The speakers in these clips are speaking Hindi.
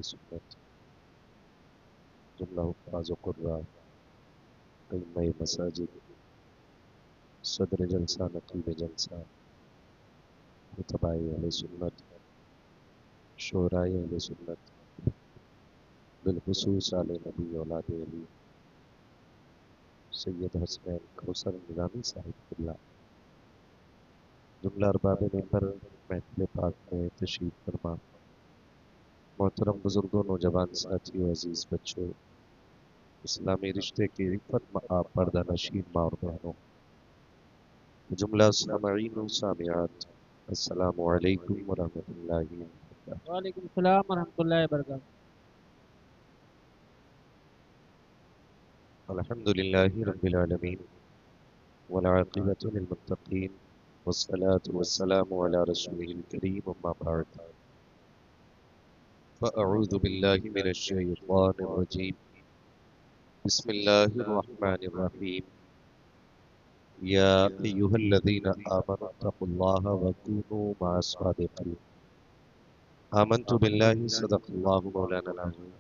सुन्नत जुमला हुफ़ाज़ व क़ुर्रा अइम्मा मसाजिद सदर जलसा नक़ीब जलसा खुतबाए अहले सुन्नत शोराए अहले सुन्नत बिलखुसूस आले नबी औलाद अली सैयद हसनैन कौसर निज़ामी साहिब क़िबला जुमला अरबाब मिंबर महफ़िल पाक में तशरीफ़ फरमा मोहतरम बुज़ुर्गों नौजवान साथियों अज़ीज़ बच्चों इस्लामी रिश्ते की रिफ़त मआब पर्दा नशीन माँ और बहनों जुमला सामईन व सामियात अस्सलामु अलैकुम व रहमतुल्लाहि व बरकातुहू। वालेकुम सलाम व रहमतुल्लाहि व बरकातुहू। अल्हम्दुलिल्लाहि रब्बिल आलमीन वल आक़िबतु लिल मुत्तक़ीन वस्सलातु वस्सलामु अला रसूलिहिल करीम अम्मा बअद फ़अऊज़ु बिल्लाहि मिनश शैतानिर रजीम बिस्मिल्लाहिर रहमानिर रहीम या अय्युहल्लज़ीना आमनु तक़ुल्लाहा व कूनू मअस सादिक़ीन आमन्तु बिल्लाहि सदक़ल्लाहु मौलाना अज़ीम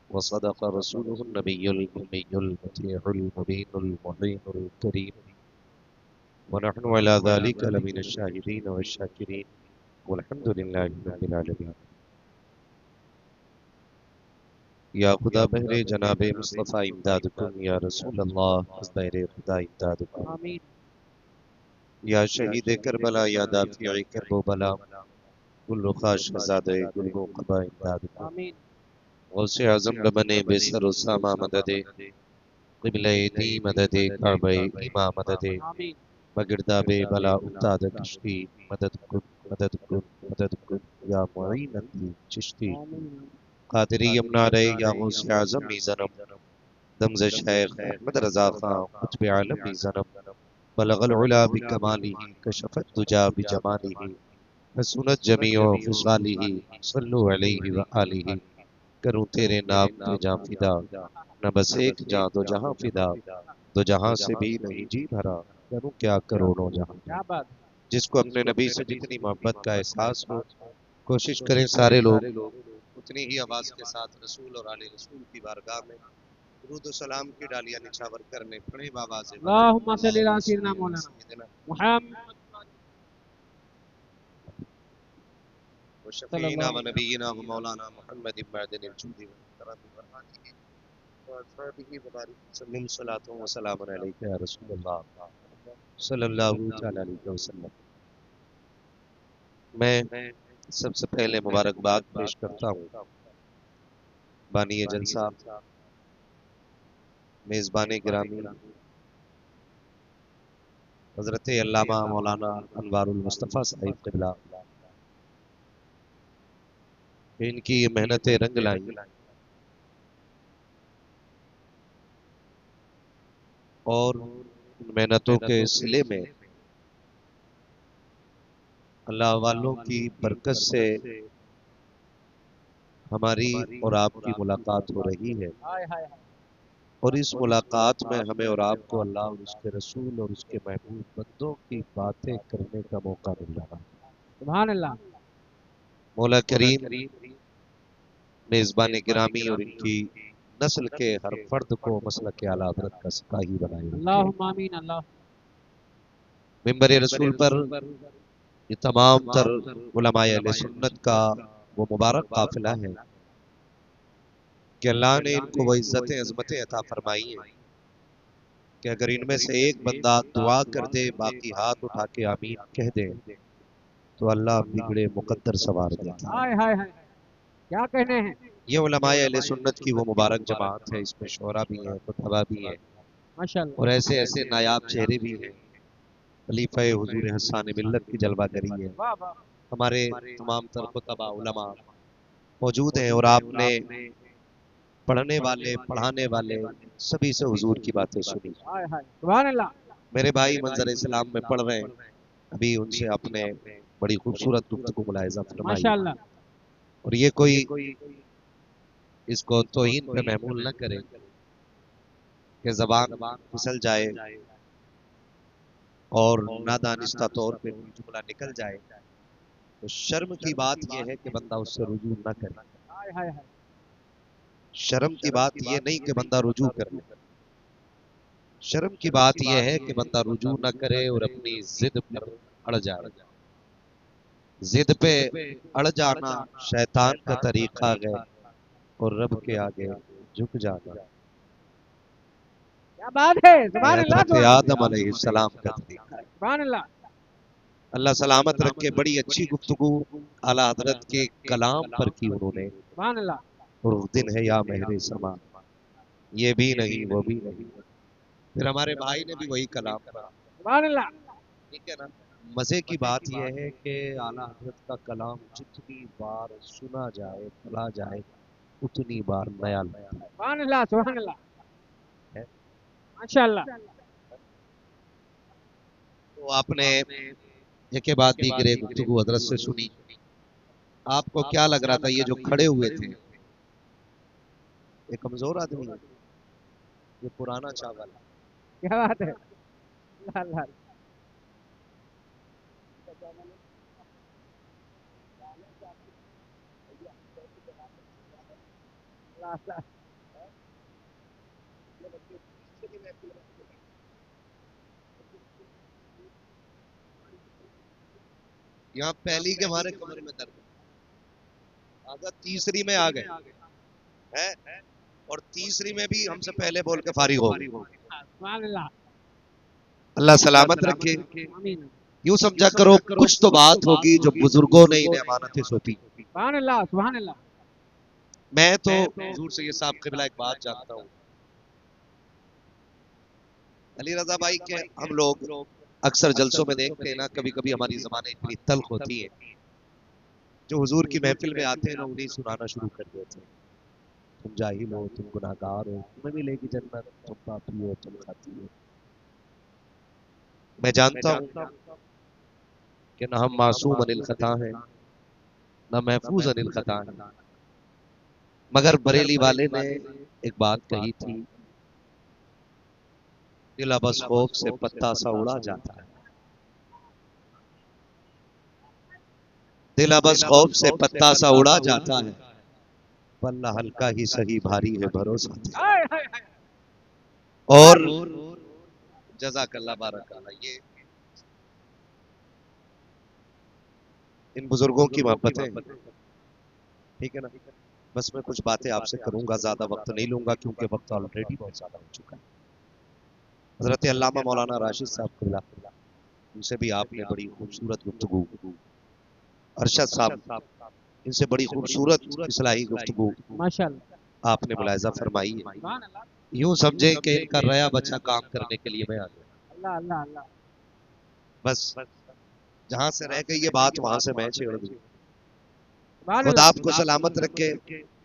व सदक़ रसूलुहुन नबियुल उम्मियुल मतीउल मुबीनुल मुहीनुल करीम व नहनु अला ज़ालिका लमिनश शाहिदीन व शाकिरीन वल्हम्दुलिल्लाहि रब्बिल आलमीन। या खुदा बहरे जनाबे मुस्तफ़ा इमदादकुम या रसूल अल्लाह बहरे खुदा इमदादकुम आमीन। या शहीद करबला या दाफ़िए करबो बला गुल ख़ाश ज़ादे गुलगो क़बा इमदादकुम आमीन। गौसे आज़म लबने बेसर उसामा मददे क़िबले दी मददे काबे ईमा मददे आमीन। बगिरदाबे बला उस्ताद कश्ती मदद कुन मदद कुन या मुईन चिश्ती आमीन। कादरी यमुना रे या गौसे आज़म मीज़नम दमज़ शेख अहमद रज़ा खां कुतुब आलम मीज़नम बलगल उला बिकमालिही कशफत दुजा बिजमालिही हसनत जमीओ खिसालिही सल्लु अलैहि व आलिही करूं तेरे नाम पे जां फिदा न बस एक जां दो जहां फिदा दो जहां से भी नहीं जी भरा करूं क्या करोड़ों जहां। क्या बात है। जिसको अपने नबी से जितनी मोहब्बत का एहसास हो कोशिश करें सारे लोग उतनी ही आवाज के साथ रसूल और आले रसूल की बारगाह में दुरूद और सलाम की डालियां निछावर करने पड़े बाबा से अल्लाहुम्मा सल्ली अला सय्यिदिना मौलाना मुहम्मद व शफीना सल्लल्लाहु व नबीना व मौलाना मुहम्मद इब्न जूदी व करम व आलिहि व असहाबिहि व बारिक वसल्लम सलातो व सलाम अलैका या रसूलल्लाह सल्लल्लाहु तआला अलैहि वसल्लम। मैं सबसे पहले मुबारकबाद पेश करता हूँ बानी जलसा मेज़बान गिरामी हज़रत अल्लामा मौलाना अनवारुल मुस्तफ़ा साहिब क़िबला इनकी ये मेहनतें रंग लाई और उन मेहनतों के सिले में अल्लाह वालों की बरकत से हमारी और आपकी मुलाकात हो रही है हाय हाय हाय। और इस मुलाकात में हमें और आपको अल्लाह और उसके रसूल और उसके महबूब बंदों की बातें करने का मौका मिल रहा है। सुभान अल्लाह। मौला करीम मेज़बान गिरामी और इनकी नस्ल के हर फर्द को मसलक आला हज़रत का सिपाही बनाए रखे। अल्लाहुम्मा आमीन। अल्लाह मिंबर रसूल पर ये तमाम तर उलमाए अहले सुन्नत का वो मुबारक काफिला है कि अल्लाह ने इनको वो इज्जतें अजमतें अता फरमाई हैं कि अगर इनमें से एक बंदा दुआ कर दे बाकी हाथ उठा के आमीन कह दे तो अल्लाह बिगड़े मुकद्दर सवार देता है। हाय हाय हाय। क्या कहने हैं। ये उलमाए अहले सुन्नत की वो मुबारक जमात है, इसमें शोरा भी हैं, खुतबा भी हैं माशाअल्लाह। और ऐसे ऐसे नायाब चेहरे भी हैं। खलीफा हुजूर हसन मिल्लत की जलवागरी है, वाह वाह। हमारे तमाम तर खुतबा उलमा मौजूद हैं और आपने पढ़ने वाले पढ़ाने वाले सभी से हुजूर की बातें सुनी। हाय हाय। सुभान अल्लाह। मेरे भाई मंजर इस्लाम में पढ़ रहे हैं, अभी उनसे आपने बड़ी खूबसूरत गुफ्तगू मुलाहिजा फरमाई माशाअल्लाह। और ये कोई इसको तौहीन पे महमूल न करे कि जबान फिसल जाए और नादानिस्ता तौर पे कोई जुमला निकल जाए तो शर्म की बात यह है कि बंदा उससे रुजू न करे। हाय हाय। शर्म की बात यह नहीं कि बंदा रुजू कर ले, शर्म की बात यह है कि बंदा रुजू न करे और अपनी जिद पर अड़ जाए। जिद पे अड़ जाना शैतान का तरीका है और रब के आगे झुक जाना क्या बात है, ये सुभान अल्लाह हजरत सुभान आदम अलैहिस्सलाम का तरीका है। सुभान अल्लाह। अल्लाह सलामत रखे, बड़ी अच्छी गुफ्तगू आला हजरत के कलाम पर की उन्होंने। सुभान अल्लाह। और उस दिन है या मेहरे समा, ये भी नहीं वो भी नहीं। फिर हमारे भाई ने भी वही कलाम पढ़ा, सुभान अल्लाह। ठीक है ना। मजे की बात यह है कि आला हजरत का कलाम जितनी बार सुना जाए पढ़ा जाए उतनी बार नया लगता सुभान अल्लाह सुभान अल्लाह। है। माशाअल्लाह। तो आपने एक के बाद दीगरे गुफ्तगू हजरत से सुनी, आपको क्या लग रहा था ये जो खड़े हुए थे ये कमजोर आदमी है, ये पुराना चावल है? क्या बात है, अल्लाह अल्लाह अल्लाह अल्लाह। यहाँ पहली के हमारे कमरे में दर्द है, अगर तीसरी में आ गए है और तीसरी में भी हमसे पहले बोल के फारिग हो गए। सुभान अल्लाह। अल्लाह सलामत रखे। आमीन। यूं समझा करो कुछ तो बात होगी जो बुजुर्गों ने इन्हें अमानतें सौंपी। सुभान अल्लाह सुभान अल्लाह। मैं तो हुजूर से ये साहब क़िबला एक बात जानता हूँ, अली रजा भाई के हम लोग अक्सर जलसों में देखते हैं ना, कभी कभी हमारी ज़बानें इतनी तल्ख होती है, जो हुजूर की महफिल में आते हैं ना उन्हें सुनाना शुरू कर देते हैं। तुम जाहिल हो, तुम गुनाहगार हो, तुम्हें मिलेगी जन्नत, तुम पापी हो, तुम खाती हो। मैं जानता हूँ कि ना हम मासूम अनिल खता हैं ना महफूज अनिल खता हैं, मगर बरेली वाले ने एक बात कही थी, दिल बस खौफ से पत्ता सा उड़ा जाता है, दिल बस खौफ से पत्ता सा उड़ा जाता है, पल्ला हल्का ही सही भारी है भरोसा। हाय हाय हाय। और जज़ाकल्लाह बारकल्लाह, ये इन बुजुर्गों की मोहब्बतें, ठीक है ना। बस मैं कुछ बातें आपसे करूंगा, ज्यादा वक्त नहीं लूंगा क्योंकि वक्त ऑलरेडी बहुत ज्यादा हो चुका है। हजरत अल्लामा मौलाना राशिद साहब क़िबला, उनसे भी आपने बड़ी खूबसूरत गुफ्तगू, अरशद साहब इनसे बड़ी खूबसूरत इस्लाही गुफ्तगू माशाअल्लाह आपने मुलाहिजा फरमाई है। सुभान अल्लाह। यूं समझे कि इनका रया बच्चा काम करने के लिए मैं आ गया, अल्लाह अल्लाह अल्लाह। बस जहां से रह गई ये बात वहां से मैं छेड़ दूं। सुभान खुदा अल्लाह। आपको सलामत रखे।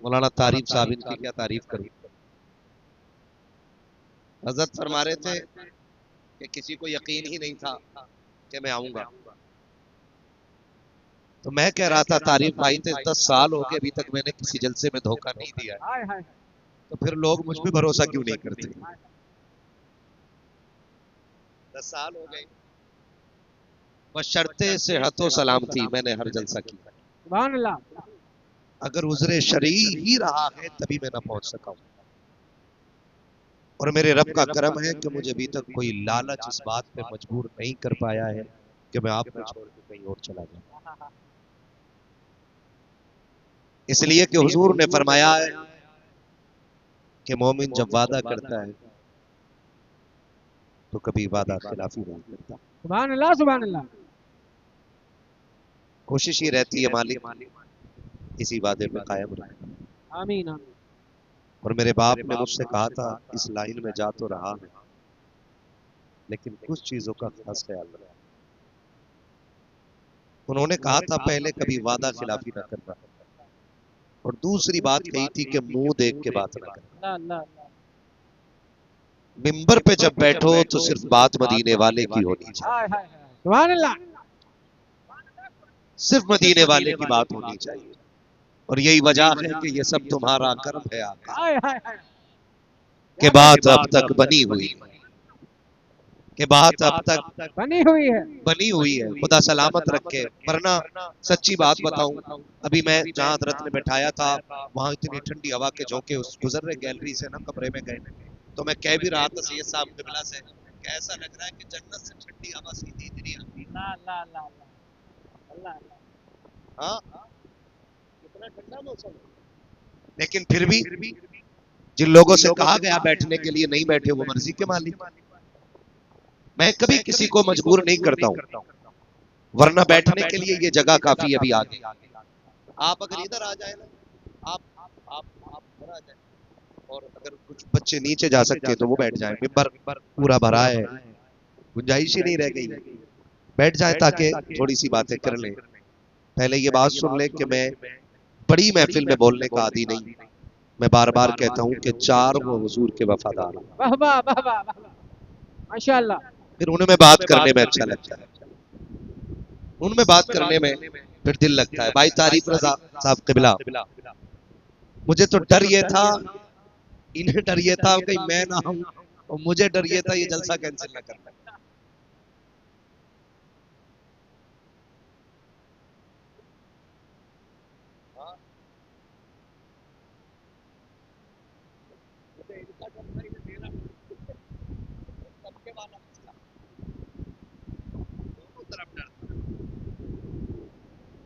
मौलाना तारीफ साहब, इनकी क्या तारीफ करूं। हजरत फरमा रहे थे कि किसी को यकीन ही नहीं था कि मैं आऊंगा, तो मैं कह रहा था तारीफ भाई थे 10 साल हो गए अभी तक मैंने किसी जलसे में धोखा नहीं दिया है, हाय हाय। तो फिर लोग मुझ पे भरोसा क्यों नहीं करते। 10 साल हो गए, बशर्ते सेहतो सलामती मैंने हर जलसा किया। सुभान अल्लाह। अगर उज़रे शरई ही रहा है तभी मैं ना पहुंच सका हूं, और मेरे रब का करम है कि मुझे अभी तक कोई लालच इस बात पे मजबूर नहीं कर पाया है कि मैं आपको छोड़ के कहीं और चला जाऊं। इसलिए कि हुजूर ने फरमाया है कि मोमिन जब वादा करता है तो कभी वादा खिलाफी नहीं करता। सुभान अल्लाह सुभान अल्लाह। कोशिश ही रहती है मालिक इसी वादे पे कायम रहे। आमीन आमीन। और मेरे बाप ने मुझसे कहा था इस लाइन में जा तो रहा है लेकिन कुछ चीजों का खास ख्याल रखना। उन्होंने कहा था पहले कभी वादा खिलाफी ना करना, और दूसरी बात कही थी कि मुंह देख के बात ना करना। अल्लाह अल्लाह अल्लाह। मिंबर पे जब बैठो तो सिर्फ बात मदीने वाले की होनी चाहिए, हाय हाय हाय। सुभान अल्लाह। सिर्फ मदीने वाले की बात होनी चाहिए। और यही वजह है कि ये सब तुम्हारा कर्म है आका हाय हाय हाय। के बात अब तक बनी हुई। कि बात अब तक बनी हुई है। खुदा सलामत रखे। वरना सच्ची बात बताऊं, अभी मैं जहाँ हजरत ने बैठाया था वहां इतनी ठंडी हवा के झोंके उस गुजर रहे गैलरी से ना कमरे में गए, तो मैं कह भी रहा था सैयद साहब किबला से कि ऐसा लग रहा है कि जन्नत से ठंडी हवा सीधी इधर ही आती है। अल्लाह अल्लाह अल्लाह अल्लाह अल्लाह। हाँ, कितना ठंडा मौसम है। लेकिन फिर भी जिन लोगों से कहा गया बैठने के लिए नहीं बैठे, वो मर्जी के मालिक। मैं कभी किसी को मजबूर नहीं करता हूँ, वरना बैठने के लिए ये जगह काफी अभी आगे। आप अगर इधर आ जाए ना, आप इधर आ जाए, और अगर कुछ बच्चे नीचे जा सकते हैं तो वो बैठ जाए। मिंबर पूरा भरा है, गुंजाइश ही नहीं रह गई। बैठ जाए ताकि थोड़ी सी बातें कर लें। पहले ये बात सुन लें कि मैं बड़ी महफिल में बोलने का आदी नहीं। मैं बार बार कहता हूँ कि चार वो हुजूर के वफादार हैं। वाह वाह वाह वाह वाह, माशाअल्लाह। फिर उनमें बात करने में अच्छा लगता है, उनमें बात करने में फिर दिल लगता है। भाई तारीफ रजा साहब किबला, मुझे तो डर ये था, इन्हें डर ये था कहीं मैं ना हूं, और मुझे डर ये था ये जलसा कैंसिल ना करना।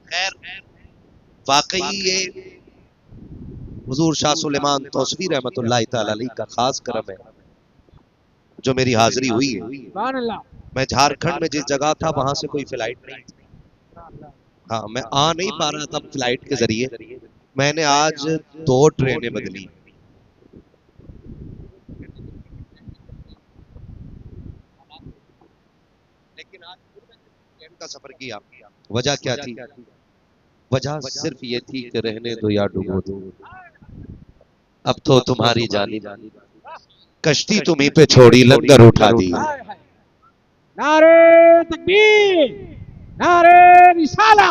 खैर, वाकई ये हुजूर शाह सुलेमान तौसफी रहमतुल्लाह तआला अलैह का खास करम है जो मेरी हाजिरी हुई है। सुभान अल्लाह। मैं झारखंड में जिस जगह था वहां से कोई फ्लाइट नहीं थी। हाँ, मैं आ नहीं पा रहा था फ्लाइट के जरिए। मैंने आज 2 ट्रेनें बदली। लेकिन आज ट्रेन का सफर किया, वजह क्या थी? वजह सिर्फ ये थी कि रहने दो या डूबो दो, अब तो तुम्हारी जानी कश्ती तुम्ही पे छोड़ी, लंगर उठा दी। नारे तकबीर, नारे रिसाला,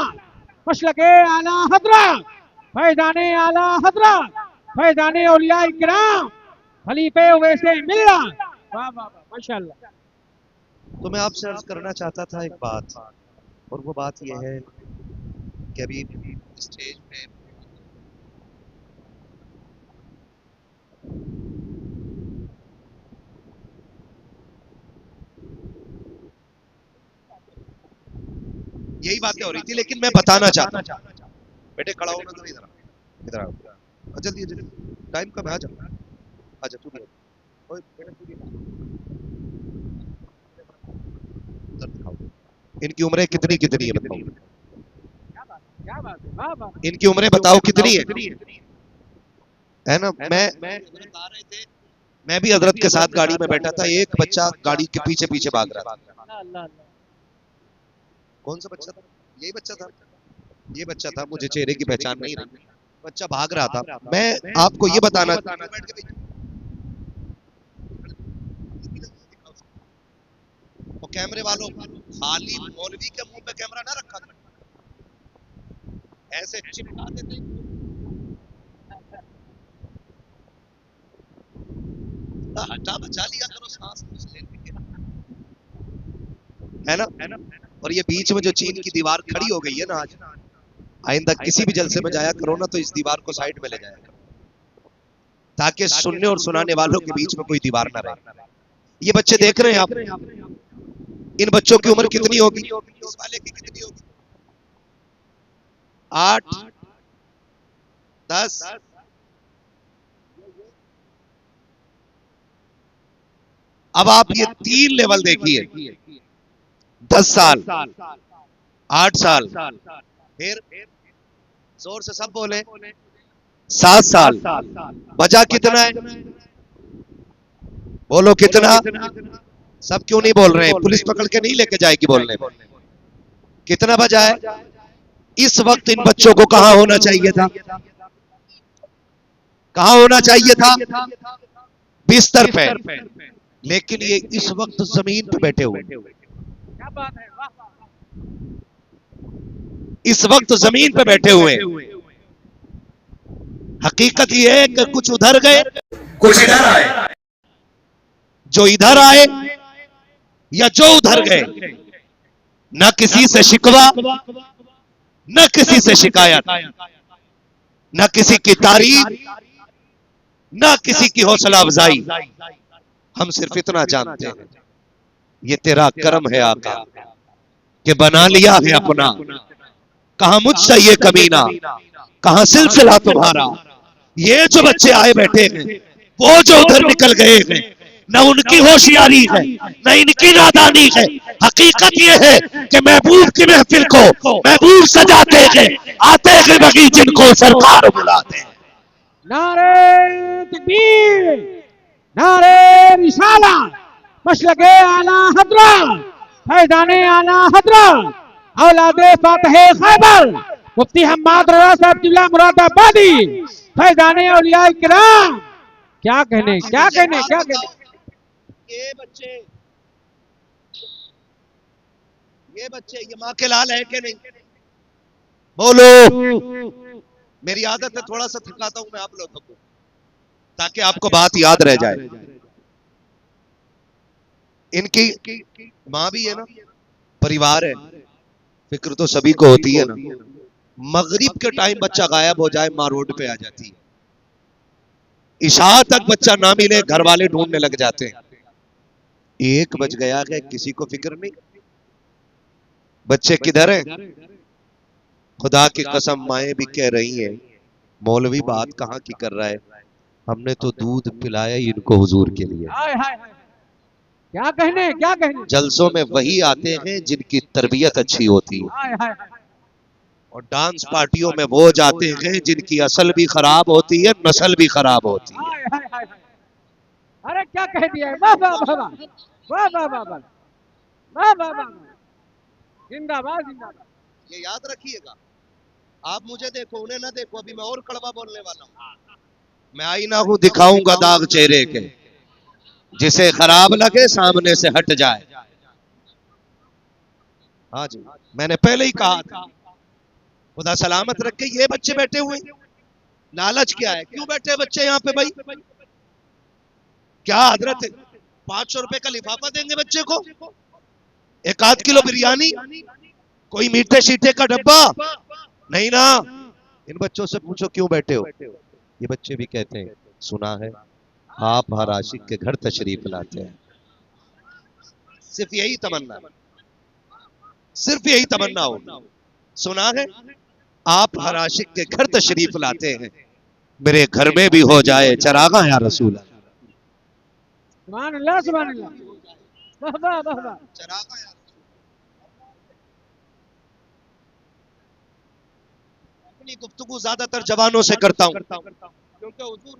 मशलके आला हजरत, फैजाने आला हजरत, फैजाने औलिया इकराम, खलीफे वैसे मिल्ला। वाह वाह वाह, माशाअल्लाह। तो मैं आपसे अर्ज करना चाहता था एक बात, और वो बात यह है कि अभी स्टेज पे यही बातें हो रही थी, लेकिन मैं बताना चाहता हूँ। बेटे खड़ा हो ना, तो इधर आओ, जल्दी जल्दी, टाइम कब है? आजा तू भी, ओए बेटा तू भी उधर दिखाओ। इनकी उम्रें कितनी कितनी है बताओ? क्या बात है, वाह वाह। इनकी उम्रें बताओ कितनी है ना? मैं भी हजरत के साथ गाड़ी में बैठा था, एक बच्चा गाड़ी के पीछे पीछे भाग रहा था। अल्लाह अल्लाह। कौन सा बच्चा था? यही बच्चा था, ये बच्चा था, मुझे चेहरे की पहचान नहीं रही। बच्चा भाग रहा था। मैं आपको ये बताना, और कैमरे वालों, खाली मौलवी के मुंह पे कैमरा ना रखा था, ऐसे चिपका देते। हटा बचा लिया करो सांस लेने के, है ना? और ये बीच में जो चीन की दीवार खड़ी हो गई है ना आज, आइंदा किसी भी जलसे में जाया करो ना तो इस दीवार को साइड में ले जाया करो, ताकि सुनने और सुनाने वालों के बीच में कोई दीवार ना रहे। ये बच्चे देख रहे हैं आप, इन बच्चों की उम्र कितनी होगी? इस वाले की कितनी होगी? 8, 10। अब आप ये 3 लेवल देखिए, 10 साल, 8 साल, फिर जोर से सब बोले 7 साल। बचा कितना है? बोलो कितना? सब क्यों नहीं बोल रहे हैं? पुलिस पकड़ के नहीं लेके जाएगी बोलने में। कितना बचा है? इस वक्त इन बच्चों को कहां होना चाहिए था? कहां होना चाहिए था? बिस्तर पे, लेकिन ये इस वक्त जमीन पे बैठे हुए। क्या बात है, वाह वाह। इस वक्त जमीन पे बैठे हुए। हकीकत ये है कि कुछ उधर गए, कुछ इधर आए। जो इधर आए या जो उधर गए, न किसी से शिकवा, न किसी से शिकायत, न किसी की तारीफ, न किसी की हौसला अफजाई। हम सिर्फ इतना जानते हैं, ये तेरा करम है आका कि बना लिया है अपना। कहां मुझसे ये कमीना, कहां सिलसिला तुम्हारा। ये जो बच्चे आए बैठे हैं, वो जो उधर निकल गए हैं, न उनकी होशियारी है, न इनकी नादानी है। हकीकत ये है कि महबूब की महफिल को महबूब सजाते हैं, आते हैं बगी जिनको सरकार बुलाते हैं। नारे तकबीर, नारे रिसालत, मशलके आला हजरत, फैजाने आला हजरत, औलादे फातहे खैबर, मुफ्ती हम्माद रज़ा साहब जिला मुरादाबादी, फैजाने औलिया किराम। क्या कहने, क्या कहने, क्या कहने। ये बच्चे ये माँ के लाल है कि नहीं? बोलो। मेरी आदत है थोड़ा सा थकाता हूं मैं आप लोगों को, ताकि आपको बात याद रह जाए। इनकी माँ भी है ना, परिवार है, फिक्र तो सभी को होती है ना। मगरिब के टाइम बच्चा गायब हो जाए, माँ रोड पे आ जाती है। इशा तक बच्चा ना मिले, घर वाले ढूंढने लग जाते हैं। 1 बज गया है, किसी को फिक्र नहीं। बच्चे किधर हैं? खुदा की कसम माएं भी कह रही हैं, मौलवी बात कहाँ की कर रहा है, हमने तो दूध पिलाया ही इनको हुजूर के लिए। हाय हाय हाय, क्या कहने, क्या कहने। जलसों में वही आते हैं जिनकी तरबियत अच्छी होती है, हाय हाय हाय, और डांस पार्टियों में वो जाते हैं जिनकी असल भी खराब होती है, नस्ल भी खराब होती है। हाय हाय हाय हाय। अरे क्या कह दिया है, वाह वाह वाह वाह वाह वाह वाह वाह वाह वाह वाह, जिंदाबाद जिंदाबाद। ये याद रखिएगा, आप मुझे देखो उन्हें ना देखो। अभी मैं और कड़वा बोलने वाला हूँ। मैं आईना हूं, दिखाऊंगा दाग चेहरे के, जिसे खराब लगे सामने से हट जाए। हाँ जी, मैंने पहले ही कहा था, खुदा सलामत रखे। ये बच्चे बैठे हुए, लालच क्या है? क्यों बैठे बच्चे यहाँ पे भाई? क्या हजरत है? 500 रुपए का लिफाफा देंगे बच्चे को, 1 आध किलो बिरयानी, कोई मीठे शीठे का डब्बा नहीं ना। इन बच्चों से पूछो क्यों बैठे हो? ये बच्चे भी कहते हैं, सुना है आप हर आशिक के घर तशरीफ लाते हैं। सिर्फ यही तमन्ना, सिर्फ यही तमन्ना हो। सुना है आप हर आशिक के घर तशरीफ लाते हैं, मेरे घर में भी हो जाए चरागा या रसूल। सुभान अल्लाह, सुभान अल्लाह, वाह वाह वाह वाह। चरागा या रसूल। अपनी गुफ्तगू ज्यादातर जवानों से करता हूँ, क्योंकि हुजूर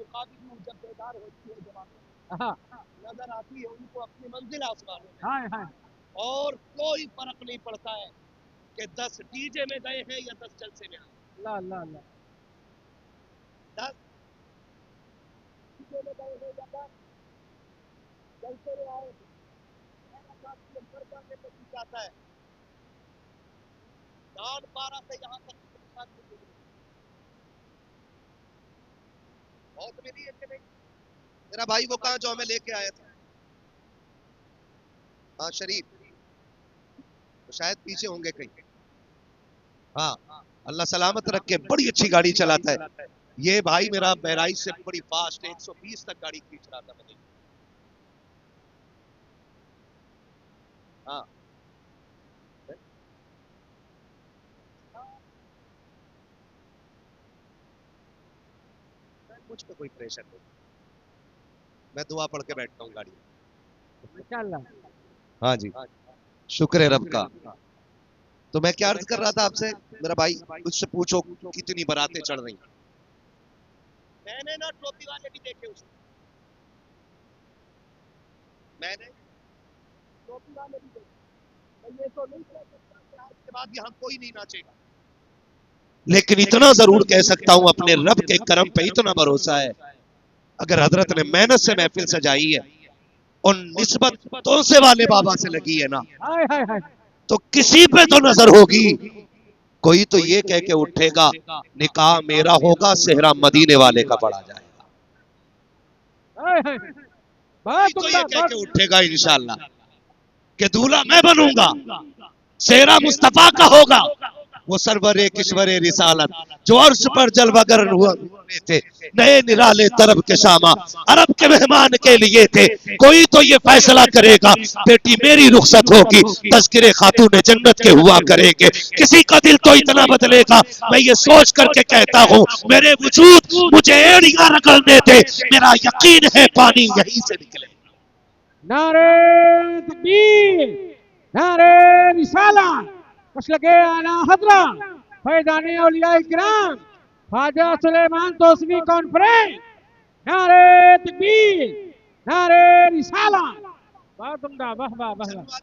जब बेदार होती है जवानों हाँ, नजर आती है उनको अपनी मंजिल आसमान में, हाय हाय, और कोई फर्क नहीं पड़ता है कि 10 डीजे में गए हैं या 10 जलसे में। अल्लाह अल्लाह अल्लाह। 10 डीजे में गए हैं या 10 जलसे में आए, जाता है दान 12 से यहाँ तक बहुत मिली है कि नहीं? मेरा भाई वो कहा जो हमें लेके आया था, हाँ शरीफ, तो शायद पीछे होंगे कहीं। हाँ, अल्लाह सलामत रखे, बड़ी अच्छी गाड़ी चलाता है ये भाई मेरा। बहराइच से बड़ी फास्ट 120 तक गाड़ी खींच रहा था मैंने। हाँ, मुझ पे कोई प्रेशर नहीं, मैं दुआ पढ़ के बैठता हूँ गाड़ी में। माशाअल्लाह। हाँ जी, शुक्र है रब का। तो मैं क्या अर्ज कर रहा था आपसे, मेरा भाई मुझसे पूछो कितनी बारातें चढ़ रही। मैंने ना टोपी वाले भी देखे उसमें, मैंने टोपी वाले भी देखे। मैं ये तो नहीं कह सकता कि आज के बाद यहाँ कोई नहीं नाचेगा, लेकिन इतना जरूर कह सकता हूँ अपने रब के करम पे इतना भरोसा है, अगर हजरत ने मेहनत से महफिल सजाई है और निस्बत तो से वाले बाबा से लगी है ना, हाय हाय हाय, तो किसी पे तो नजर होगी। कोई तो ये कह के उठेगा निकाह मेरा होगा, सेहरा मदीने वाले का पड़ा जाएगा। हाय हाय, कोई तो ये कह के उठेगा इंशाअल्लाह कि दूल्हा मैं बनूंगा, सेहरा मुस्तफा का होगा, वो सरवरे किश्वरे रिसालत जो अर्श पर जलवागर हुए थे, नए निराले तरब के शामा अरब के मेहमान के लिए थे। कोई तो ये फैसला करेगा बेटी मेरी रुखसत होगी, तज़किरे खातून जन्नत के हुआ करेंगे। किसी का दिल तो इतना बदलेगा, मैं ये सोच करके कहता हूँ मेरे वजूद मुझे एड़ियां रगड़ने दे, मेरा यकीन है पानी यहीं से निकले। नारे तकबीर, नारे रिसाला, मसलके आला हजरा, फैज़ाने औलिया इकराम, ख्वाजा सुलेमान तोसवी कॉन्फ्रेंस। नारे तकबीर, नारे रिसाला। बहुत उम्दा, वाह वाह वाह वाह।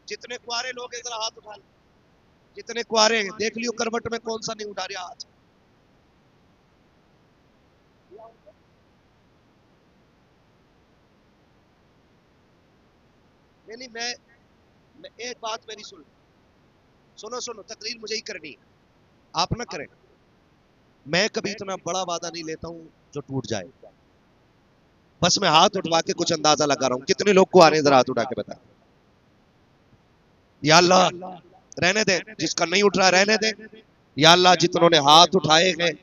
जितने कुआरे लोग हैं जरा हाथ उठा लो, जितने कुआरे हैं देख लियो करवट में कौन सा नहीं उठा रहा आज। नहीं मैं एक बात मेरी सुनो सुनो, तकरीर मुझे ही करनी है, आप ना करें। मैं कभी इतना बड़ा वादा नहीं लेता हूं जो टूट जाए, बस मैं हाथ उठवा के कुछ अंदाजा लगा रहा हूं। कितने लोग को आ रहे हैं जरा हाथ उठा के बता। या अल्लाह रहने दे, जिसका नहीं उठ रहा रहने दे। या अल्लाह जितनों ने हाथ उठाए हैं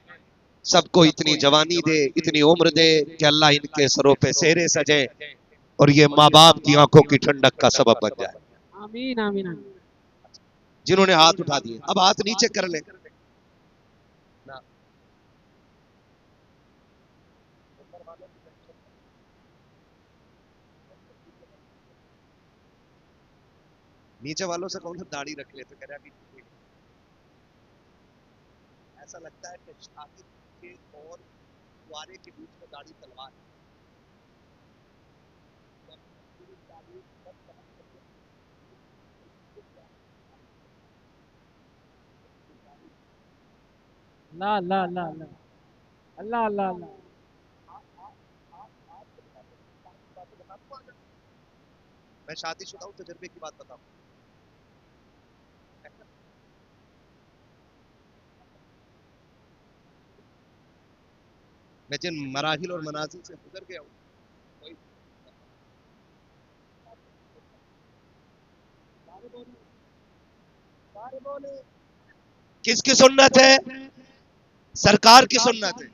सबको इतनी जवानी दे, इतनी उम्र दे कि अल्लाह इनके सरों पे सेहरे सजे और ये माँ बाप की आंखों की ठंडक का सबब बन जाए। आमीन आमीन आमीन। जिन्होंने हाथ उठा दिए अब हाथ नीचे कर ले। नीचे वालों से कौन सा दाढ़ी रख ले तो कह रहा है ऐसा लगता है कि शादी के और कुआरे के बीच में दाढ़ी तलवार है। ला ला ला ला, अल्लाह अल्लाह अल्लाह। मैं शादीशुदा हूं, तजर्बे की बात बताऊं। मैं जिन मराहिल और मनाजिल से गुजर गया हूं, किसकी सुन्नत है? सरकार की सुन्नत है।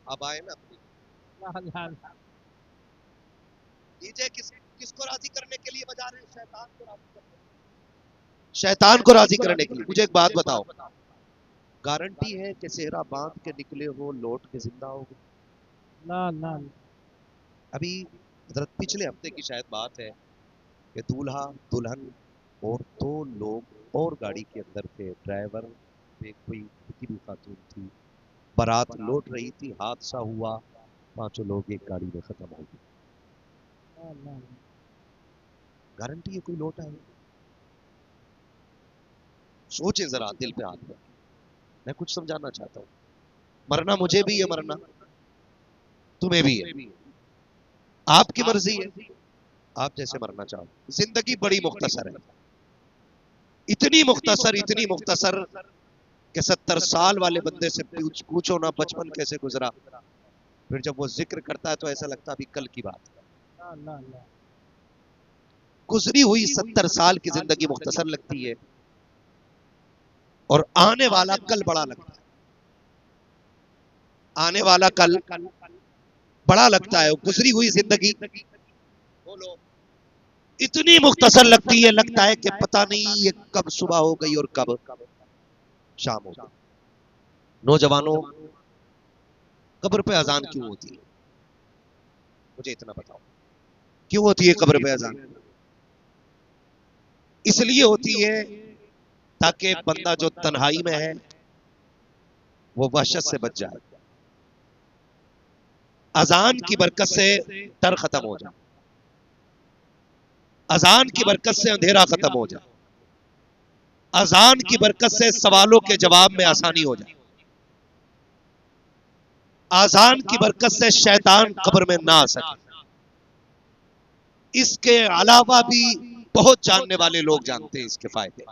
अब आए ना डीजे किसको राजी करने के लिए बजा रहे हैं? शैतान को राजी करने, शैतान को राजी करने के लिए। मुझे एक बात बताओ, गारंटी है कि सेहरा बांध के निकले हो लौट के जिंदा हो? ला ला। अभी पिछले हफ्ते की शायद बात है कि दूल्हा दुल्हन और दो लोग और गाड़ी के अंदर थे, ड्राइवर पे कोई भी खातून थी, बारात लौट रही थी, हादसा हुआ, पांचों लोग एक गाड़ी में खत्म हो गए। गारंटी है कोई लौटा है? सोचे जरा, दिल पे हाथ रख। मैं कुछ समझाना चाहता हूँ, मरना मुझे भी है, मरना तुम्हें भी है, आपकी मर्जी है, आप जैसे मरना चाहो। जिंदगी बड़ी मुख्तसर है, इतनी मुख्तसर कि 70 साल वाले बंदे से पूछो ना बचपन कैसे गुजरा, फिर जब वो जिक्र करता है तो ऐसा लगता है अभी कल की बात है। गुजरी हुई 70 साल की जिंदगी मुख्तसर लगती है और आने वाला कल बड़ा लगता है। आने वाला कल बड़ा लगता है, गुजरी हुई जिंदगी बोलो इतनी मुख्तसर लगती है, लगता है कि पता नहीं ये कब सुबह हो गई और कब शाम हो गई। नौजवानों, कब्र पे अजान क्यों होती है? मुझे इतना बताओ, क्यों होती है कब्र पे अजान? इसलिए होती है ताकि बंदा जो तन्हाई में है वो वहशत से बच जाए, अजान की बरकत से डर खत्म हो जाए, अजान की बरकत से अंधेरा खत्म हो जाए, अजान की बरकत से सवालों के जवाब में आसानी हो जाए, अजान की बरकत से शैतान कब्र में ना आ सके। इसके अलावा भी बहुत जानने वाले लोग जानते हैं इसके फायदे।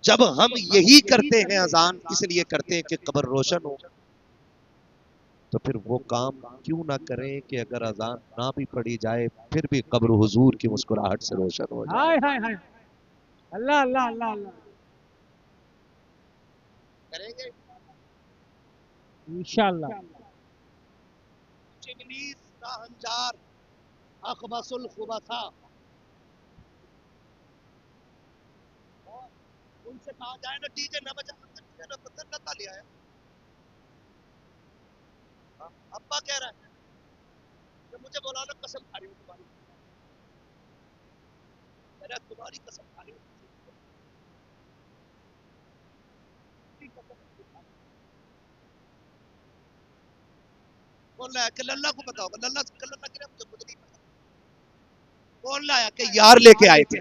जब हम यही करते हैं, अजान इसलिए करते हैं कि कब्र रोशन हो, तो फिर वो काम क्यों ना करें कि अगर अजान ना भी पढ़ी जाए फिर भी कब्र हुजूर की मुस्कुराहट से रोशन हो जाए। हाय हाय हाय, अल्लाह अल्लाह अल्लाह अल्लाह, करेंगे इंशाअल्लाह। चिंगलीस का हंजार अखबसुल खुबसा, उनसे कहा जाए ना डीजे न बजा, न पत्थर न तालिया है। अब्बा कह रहा है कि मुझे बोला ना, कसम खा रही हूँ तुम्हारी, मेरा तुम्हारी कसम खा रही हूँ। कौन लाया? कि लल्ला को पता होगा, लल्ला लल्ला के मुझे नहीं पता। कौन लाया? कि यार लेके आए थे।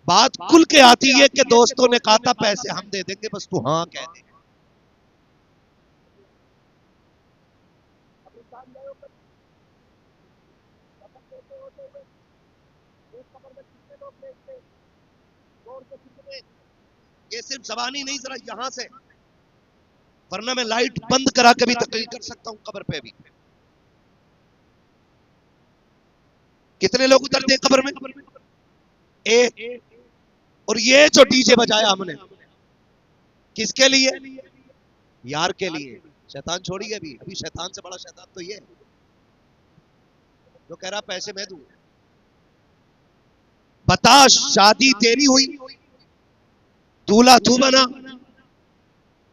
बात खुल के आती है कि दोस्तों ने कहा था पैसे हम दे देंगे, बस तू हाँ कह दे। ये सिर्फ जबानी नहीं, जरा यहां से, वरना मैं लाइट बंद करा के भी तकलीफ कर सकता हूं कब्र पे भी। कितने लोग उतरते हैं कब्र में? एक। और ये जो डीजे बजाया हमने, किसके लिए? यार के लिए। शैतान छोड़िए, अभी अभी शैतान से बड़ा शैतान तो ये है जो कह रहा पैसे मैं दूं। बता, शादी तेरी हुई, दूल्हा तू बना,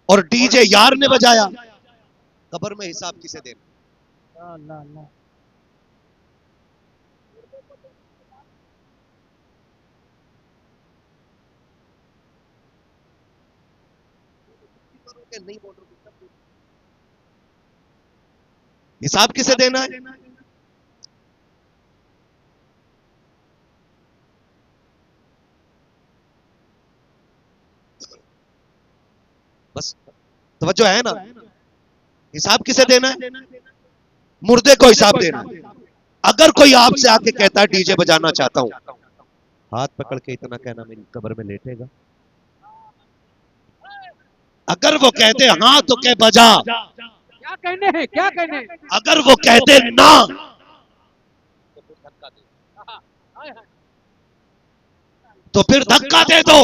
और डीजे यार ने बजाया, कब्र में हिसाब किसे देना? अल्लाह अल्लाह, नहीं बोल रहा, हिसाब किसे देना है? बस तवज्जो है ना? हिसाब किसे देना है? मुर्दे को हिसाब देना है। अगर कोई आपसे आके कहता है डीजे बजाना चाहता हूं, हाथ पकड़ के इतना कहना, मेरी कब्र में लेटेगा? अगर वो कहते हाँ तो कह बजा, क्या कहने हैं, क्या कहने हैं? अगर वो कहते ना तो फिर धक्का दे दो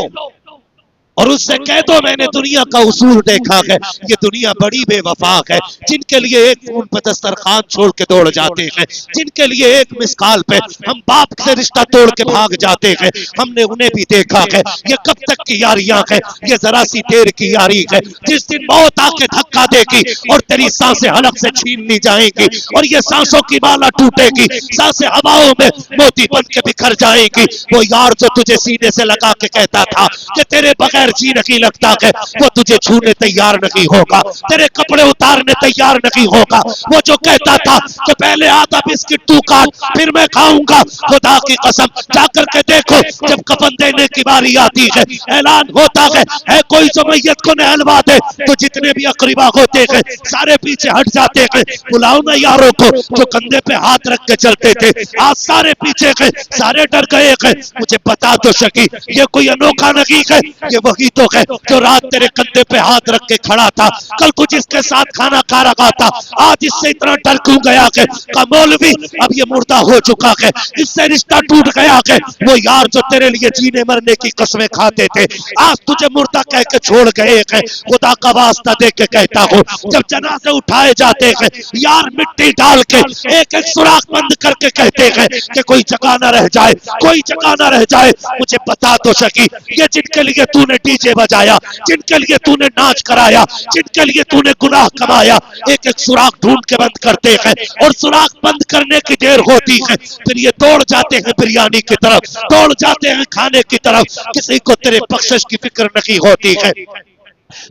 और उससे कह दो मैंने दुनिया का उसूल देखा है, ये दुनिया बड़ी बेवफा है। जिनके लिए एक फोन पर दस्तरखान छोड़ के दौड़ जाते हैं, जिनके लिए एक मिसकाल पे हम बाप से रिश्ता तोड़ के भाग जाते हैं, हमने उन्हें भी देखा है। ये कब तक की यारियां है? ये जरा सी देर की यारी है। जिस दिन मौत आके धक्का देगी और तेरी सांसें हलक से छीन ली जाएंगी और ये सांसों की माला टूटेगी, सांसें हवाओं में मोती बन के बिखर जाएंगी, वो यार जो तुझे सीने से लगा के कहता था कि तेरे बगैर जी नहीं लगता है, वो तुझे छूने तैयार नहीं होगा, तेरे कपड़े उतारने तैयार नहीं होगा। वो जो कहता था कि पहले आधा बिस्किट तू काट फिर मैं खाऊंगा, खुदा की कसम जाकर के देखो, जब कफन देने की बारी आती है, ऐलान होता है कोई जो मैयत को नहलवा दे, तो जितने भी अकरीबा होते हैं सारे पीछे हट जाते हैं। बुलाओ ना यारों को जो कंधे पे हाथ रख के चलते थे, आज सारे पीछे गए, सारे डर गए हैं। मुझे बता तो सकी, ये कोई अनोखा नहीं है, ये वही तो है जो रात तेरे कंधे पे हाथ रख के खड़ा था, कल कुछ इसके साथ खाना खा रखा था, आज इससे इतना डर क्यों गया है? का मौलवी अब ये मुर्दा हो चुका है, इससे रिश्ता टूट गया है। वो यार जो तेरे लिए जीने मरने की कसमें खाते थे, आज तुझे मुर्दा कह के छोड़ गए हैं। खुदा का वास्ता दे के कहता हूँ, जब जनाजे उठाए जाते हैं, यार मिट्टी डाल के एक एक सुराख बंद करके कहते हैं कि कोई जगह ना रह जाए, कोई जगह ना रह जाए। मुझे बता तो सकी, ये जिनके लिए तूने डीजे बजाया, जिनके लिए तूने नाच कराया, जिनके लिए तूने गुनाह कमाया, एक एक सुराख ढूंढ के बंद करते हैं और सुराख बंद करने की देर होती है, फिर ये दौड़ जाते हैं बिरयानी की तरफ, दौड़ जाते हैं खाने की तरफ। किसी को तेरे बख्शिश की फिक्र नहीं होती है।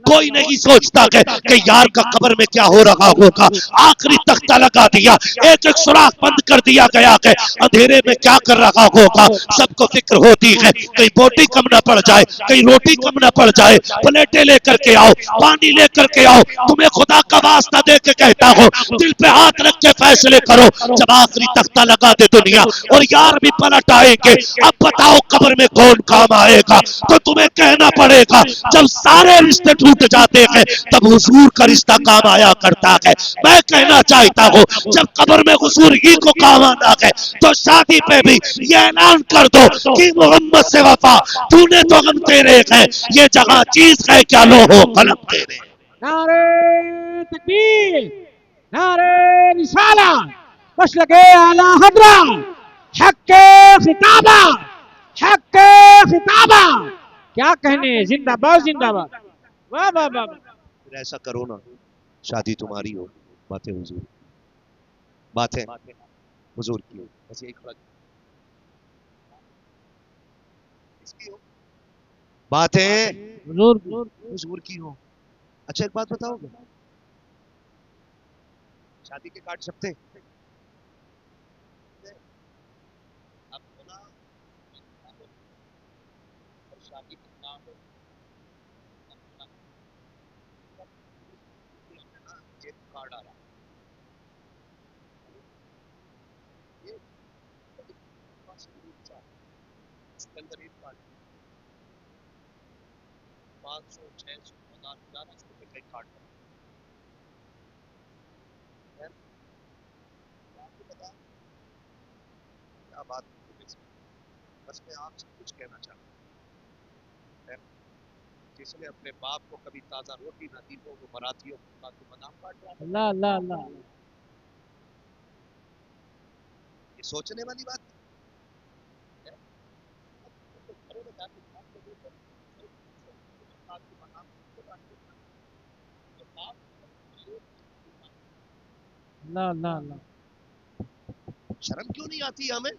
कोई नहीं सोचता कि यार का कब्र में क्या हो रहा होगा। आखिरी तख्ता लगा दिया, एक एक सुराख बंद कर दिया गया है, अंधेरे में क्या कर रहा होगा सबको फिक्र होती है, कहीं बोटी कम ना पड़ जाए, कहीं रोटी कम ना पड़ जाए। प्लेटें लेकर के आओ, पानी लेकर के आओ, तुम्हें खुदा का वास्ता दे के कहता हो, दिल पे हाथ रख के फैसले करो। जब आखिरी तख्ता लगा दे दुनिया और यार भी पलट आएंगे, अब बताओ कब्र में कौन काम आएगा। तो तुम्हें कहना पड़ेगा जब सारे रिश्ते टूट जाते हैं तब हुजूर का रिश्ता काम आया करता है। मैं कहना चाहता हूँ जब कब्र में हुजूर ही को काम आना है तो शादी पे भी ये ऐलान कर दो कि मोहम्मद से वफा तूने तो हम तेरे है, ये जगह चीज है क्या लो हो कलम तेरे। नारे तकबीर, नारे रिसाला, मसलके आला हजरा, हक के खिताबा, हक के खिताबा। क्या कहने, जिंदाबाद जिंदाबाद। वाह वाह वाह। फिर ऐसा करो ना, शादी तुम्हारी हो, बातें हुजूर, बातें हुजूर की हो, बस यही खड़ा इसकी हो, बातें हुजूर हुजूर की हो। अच्छा एक बात बताओगे, शादी के कार्ड छपते अब बोला शादी के कार्ड ये कार्ड आ रहा है, ये इसके अंदर एक कार्ड 500 600 1000 रुपए का कार्ड है। आपको पता क्या बात है, बस मैं आपसे कुछ कहना चाहता हूँ, जिसने अपने बाप को कभी ताजा रोटी ना दी वो बरातियों को बादाम काट रहा है। अल्लाह अल्लाह अल्लाह। ये सोचने वाली बात है। अल्लाह अल्लाह अल्लाह। शर्म क्यों नहीं आती है हमें,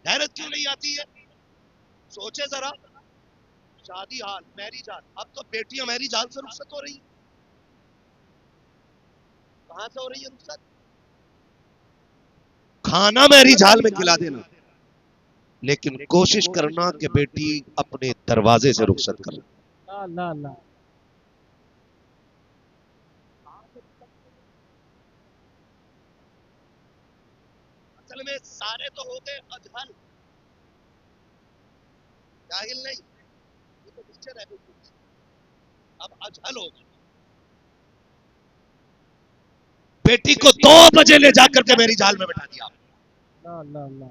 हैरत क्यों नहीं आती है। सोचे जरा, शादी हाल मैरिज हाल, अब तो बेटियां मैरिज हाल से रुखसत हो रही है। कहां से हो रही है रुखसत, खाना मैरिज हाल में खिला देना, लेकिन कोशिश करना कि बेटी अपने दरवाजे से रुखसत कर। अल्लाह अल्लाह। असल में सारे तो हो गए अजहल, जाहिल नहीं, ये तो पिक्चर है बिल्कुल, अब अजहल हो गए। बेटी को 2 बजे ले जाकर के मैरिज हाल में बैठा दिया। अल्लाह अल्लाह अल्लाह।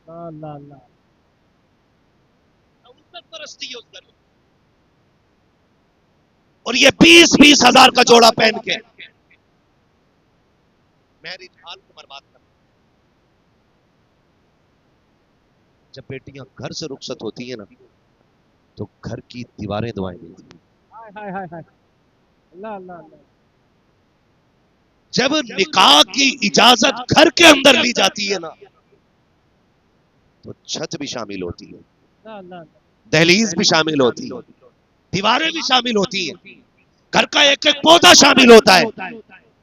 अल्लाह अल्लाह। 69 बरसती है उस घर में, और ये 20-20 हजार का जोड़ा पहन के मैरिज हाल को बर्बाद कर। जब बेटियां घर से रुखसत होती है ना तो घर की दीवारें दुआएं देती हैं। हाय हाय हाय हाय। अल्लाह अल्लाह अल्लाह। जब निकाह की इजाजत घर के अंदर ली जाती है ना तो छत भी शामिल होती है, अल्लाह अल्लाह। दहलीज भी शामिल होती है, दीवारें भी शामिल होती हैं, घर का एक एक पौधा शामिल होता है।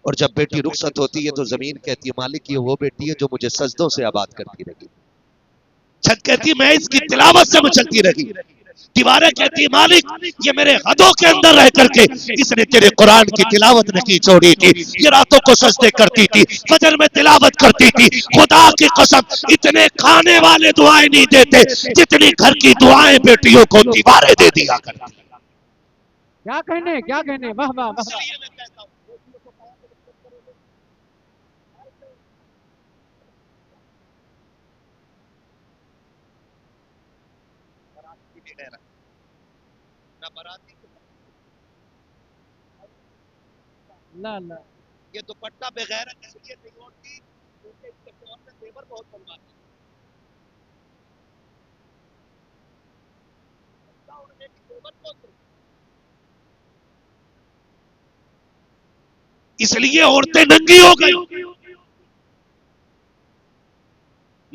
और जब बेटी रुखसत होती है तो जमीन कहती है मालिक ये वो बेटी है जो मुझे सजदों से आबाद करती रही, छत कहती है मैं इसकी तिलावत से मचलती रही, दीवारें कहती है मालिक ये मेरे हदों के अंदर रह करके इसने तेरे कुरान की तिलावत नहीं छोड़ी थी, ये रातों को सजदे करती थी, फजर में तिलावत करती थी। खुदा की कसम इतने खाने वाले दुआएं नहीं देते जितनी घर की दुआएं बेटियों को दीवारें दे दिया करती। क्या कहने, क्या कहने, वाह वाह वाह। इसलिए मैं कहता हूं बराती अल्लाह अल्लाह। ये दुपट्टा बगैर इसलिए नहीं होती क्योंकि इसके कौन में तेवर बहुत बनवाते हैं, इसलिए औरतें नंगी हो गई।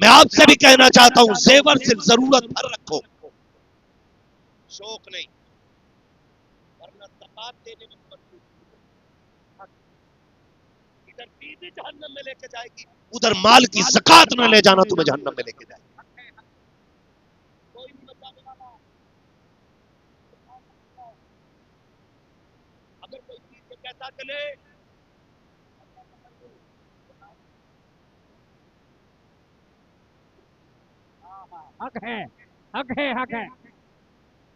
मैं आपसे भी कहना चाहता हूं, जेवर सिर्फ जरूरत भर रखो, शौक नहीं, वरना ज़कात देने में मजबूर। इधर बीवी जहन्नम में लेके जाएगी, उधर माल की ज़कात न ले जाना तुम्हें जहन्नम में लेके जाएगी। कोई नहीं बचाने वाला। अगर कोई चीज से कहता चले हक है, हक है, हक है।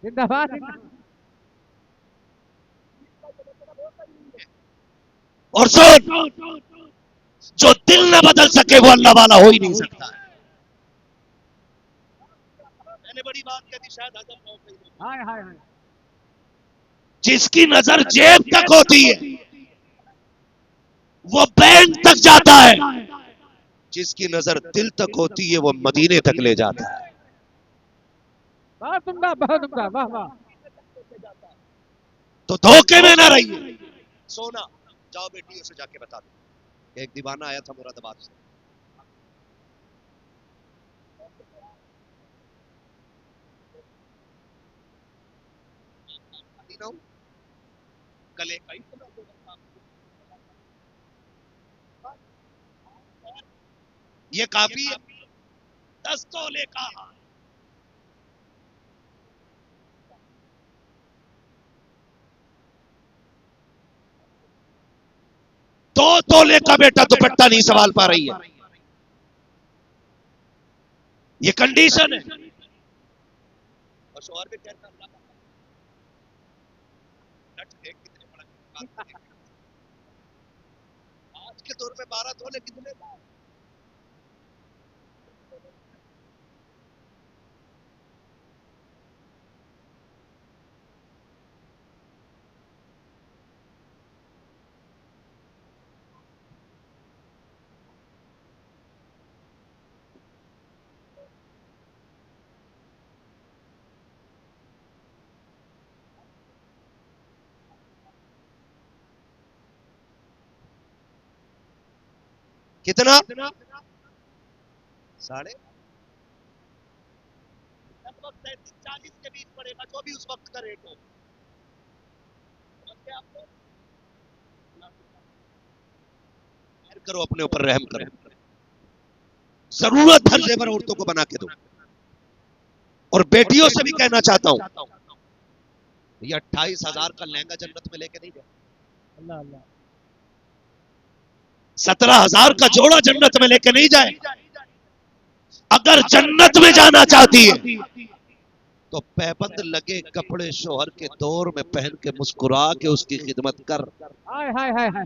जिंदाबाद, और सुन, जो दिल न बदल सके वो अल्लाह वाला हो ही नहीं सकता है। मैंने बड़ी बात कह दी, शायद हजम हो गई। हाय हाय हाय। जिसकी नजर जेब तक होती है वो बैंक तक जाता है, जिसकी नजर दिल तक होती है वो मदीने तक ले जाता है। बहुत उम्दा, बहुत उम्दा, वाह वाह। तो धोखे में ना रहिए। सोना, जाओ बेटियों से जाके बता दो। एक दीवाना आया था मुरादाबाद से, गले का इतना ये काफी है, 10 तोले का। 2 तोले का बेटा दुपट्टा नहीं संभाल पा रही है। ये कंडीशन है। और शोहर भी कहता है कितने बड़ा। आज के दौर में 12 तोले कितने का? कितना? 40 लगभग 40 के बीच पड़ेगा, जो भी उस वक्त का रेट हो। करो, अपने ऊपर रहम करो। जरूरत हर जेवर औरतों को बना के दो। और बेटियों से भी कहना चाहता हूं, ये 28,000 का लहंगा जन्नत में लेके नहीं जाए। अल्लाह अल्लाह। 17,000 का जोड़ा जन्नत में लेके नहीं जाए। अगर जन्नत में जाना चाहती है तो पैबंद लगे कपड़े शोहर के दौर में पहन के मुस्कुरा के उसकी खिदमत कर। हाय हाय हाय हाय।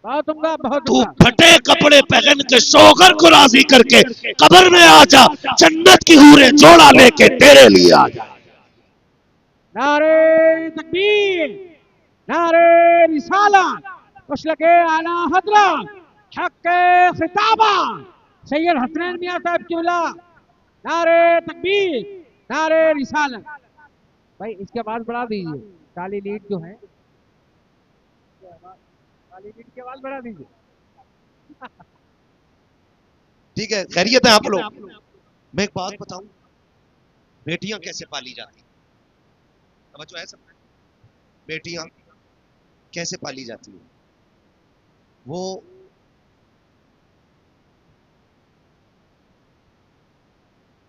बहुत उम्दा, बहुत तू उम्दा। फटे कपड़े पहन के शोहर को राजी करके कब्र में आ जा, जन्नत की हूरें जोड़ा लेके तेरे लिए आ जा। नारे तकबीर, नारे रिसालत, मसलके आला हजरत, हक खिताबा सैयद हसनैन मियां साहब किबला। नारे तकबीर, नारे रिसालत। भाई इसकी आवाज बढ़ा दीजिए, काली लीड जो है, काली लीड की आवाज बढ़ा दीजिए। ठीक है, खैरियत है आप लोग। मैं एक बात बताऊं, बेटियां कैसे पाली जाती हैं? समझो है सब, बेटियां कैसे पाली जाती हैं? वो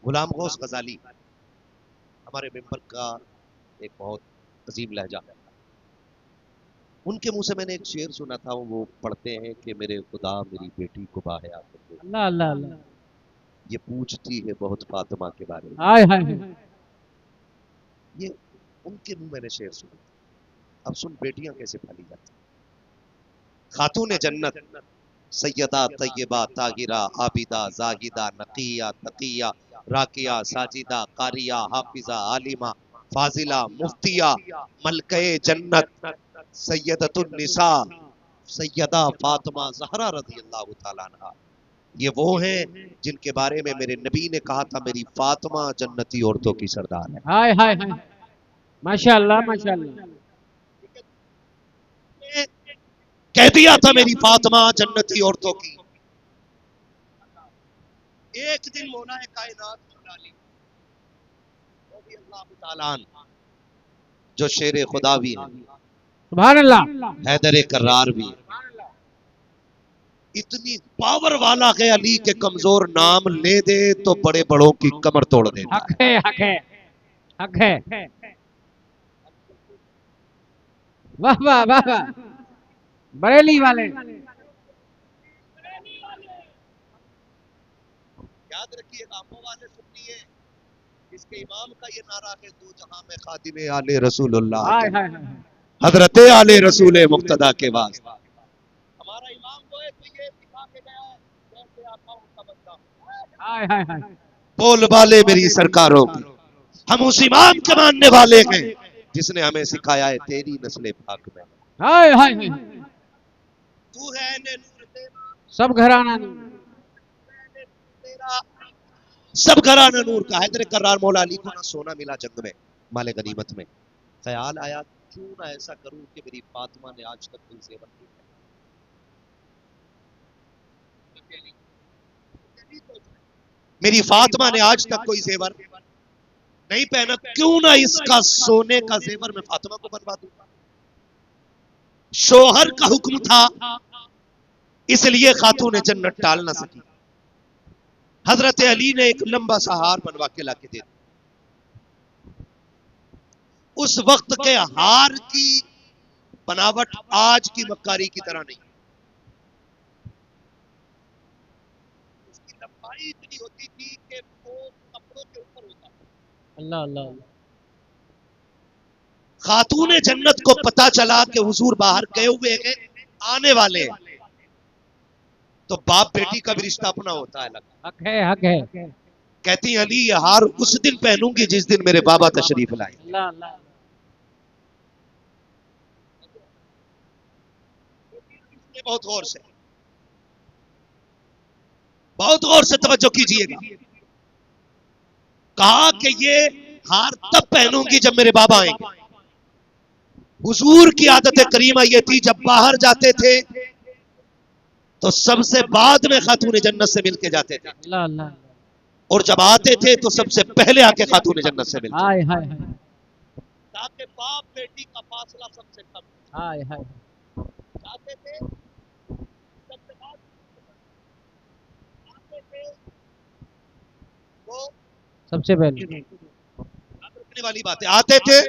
गुलाम गौस गजाली हमारे मेंबर का एक बहुत अजीम लहजा है, उनके मुंह से मैंने एक शेर सुना था। वो पढ़ते हैं कि मेरे खुदा मेरी बेटी को बाहया कर दे, अल्लाह अल्लाह अल्लाह। ये पूछती है बहुत फातिमा के बारे में। हाय हाय हाय। ये उनके मुंह मैंने शेर सुना। अब सुन, बेटियां कैसे पाली जाती हैं। खातून जन्नत सैयदा तैयबा ताहिरा आबिदा जाहिदा नकिया तकिया राकिया साजिदा कारिया हाफिजा आलिमा फाजिला मुफ्तिया मलके जन्नत सैयदतुन निसा सैयदा फातिमा ज़हरा रज़ी अल्लाह तआला अन्हा। ये वो हैं जिनके बारे में मेरे नबी ने कहा था, मेरी फातिमा जन्नती औरतों की सरदार है। हाय हाय हाय। माशाअल्लाह माशाअल्लाह। कह दिया था मेरी फातिमा जन्नती औरतों की। एक दिन मौला कायनात मौला अली, वो भी अल्लाह ताला अन्हु, जो शेर खुदा भी है, सुभान अल्लाह, हैदर करार भी है, इतनी पावर वाला है अली के कमजोर नाम ले दे तो बड़े बड़ों की कमर तोड़ देता हक है, हक है, हक है। वाह वाह वाह वाह, बरेली वाले। याद रखिएगा, अम्मो वाले सुनिए, इसके इमाम का ये नारा है, दो जहां में खादिम आले रसूलुल्लाह, हाय हाय हाय, हजरत आले रसूल मुक्तदा के वास्ते हमारा इमाम जो है तो ये सिखा के गया है, जैसे आका उनका बंदा, हाय हाय हाय, बोल बाले मेरी सरकारों की, हम उस इमाम के मानने वाले हैं जिसने हमें सिखाया है तेरी नस्ल पाक में, हाय हाय हाय, तू है ने नूर तेरा, सब घराना नूर, तेरा सब घराना नूर का। हैदर करार मौला अली को ना सोना मिला जंग में, माले गनीमत में, ख्याल आया क्यों ना ऐसा करूं कि मेरी फातिमा ने आज तक कोई सेवा नहीं की, मेरी फातिमा ने आज तक कोई जेवर नहीं पहना, क्यों ना इसका सोने का जेवर मैं फातिमा को बनवा दूंगा। शोहर का हुक्म था, इसलिए खातून जन्नत टाल ना सकी। हजरत अली ने एक लंबा सा हार बनवा के लाके दे दिया। उस वक्त के हार की बनावट आज की मक्कारी की तरह नहीं, उसकी लंबाई इतनी होती थी कि वो कपड़ों के ऊपर होता था। अल्लाह अल्लाह, खातून जन्नत को पता चला कि हुजूर बाहर गए हुए हैं, आने वाले हैं, तो बाप बेटी का भी रिश्ता अपना होता है अलग। हक है, हक है। कहती अली ये हार उस दिन पहनूंगी जिस दिन मेरे बाबा तशरीफ लाए। अल्लाह अल्लाह, बहुत गौर से तवज्जो कीजिएगा। कहा कि ये हार तब पहनूंगी जब मेरे बाबा आएंगे। हुजूर की आदत करीमा ये थी, जब बाहर जाते थे तो सबसे बाद में खातून जन्नत से मिलके जाते थे, अल्लाह अल्लाह, और जब आते थे तो सबसे पहले आके खातून जन्नत से मिलते, हाय हाय हाय, ताकि बाप बेटी का फासला सबसे कम। हाय हाय, जाते थे सबसे बाद आते थे, वो सबसे पहले याद रखने वाली बात है, आते थे